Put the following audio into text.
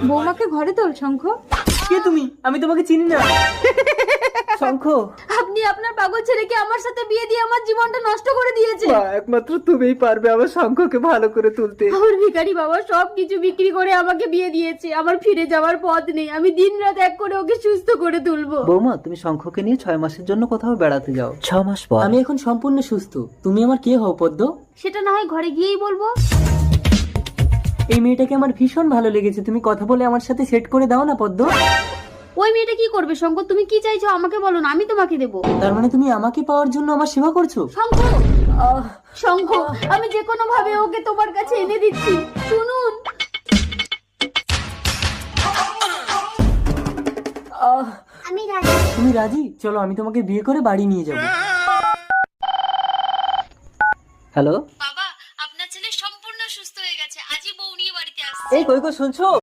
বৌমাকে ঘরে তোল শঙ্খ। কে তুমি? আমি তোমাকে চিনি না। শঙ্খ, আপনি আপনার পাগল ছেলেকে আমার সাথে বিয়ে দিয়ে আমার জীবনটা নষ্ট করে দিয়েছে। মা, একমাত্র তুমিই পারবে আমার শঙ্খকে ভালো করে তুলতে। আমার ভিখারি বাবা সবকিছু বিক্রি করে আমাকে বিয়ে দিয়েছে। আমার ফিরে যাওয়ার পথ নেই। আমি দিনরাত এক করে ওকে সুস্থ করে তুলবো। বৌমা, তুমি শঙ্খকে নিয়ে 6 মাসের জন্য কোথাও বেড়াতে যাও। 6 মাস পর আমি এখন সম্পূর্ণ সুস্থ। তুমি আমার কে হও পদ্ম? সেটা না হয় ঘরে গিয়েই বলবো। এই মেয়েটাকে আমার ভীষণ ভালো লেগেছে। তুমি কথা বলে আমার সাথে সেট করে দাও না পদ্ম। ওই মেয়েটা কি করবে শঙ্কর? তুমি কি চাইছো আমাকে বলো না, আমি তোমাকে দেবো। তার মানে তুমি আমাকে পাওয়ার জন্য আমার সেবা করছো? শঙ্খ, শঙ্খ, আমি যে কোনো ভাবে ওকে তোমার কাছে এনে দিচ্ছি। শুনুন। তুমি রাজি? চলো, আমি তোমাকে বিয়ে করে বাড়ি নিয়ে যাবো। হ্যালো, বাবা, আপনার ছেলে সম্পূর্ণ সুস্থ হয়ে গেছে। আজই বউ নিয়ে বাড়িতে আসছে। এই কই গো, শুনছো?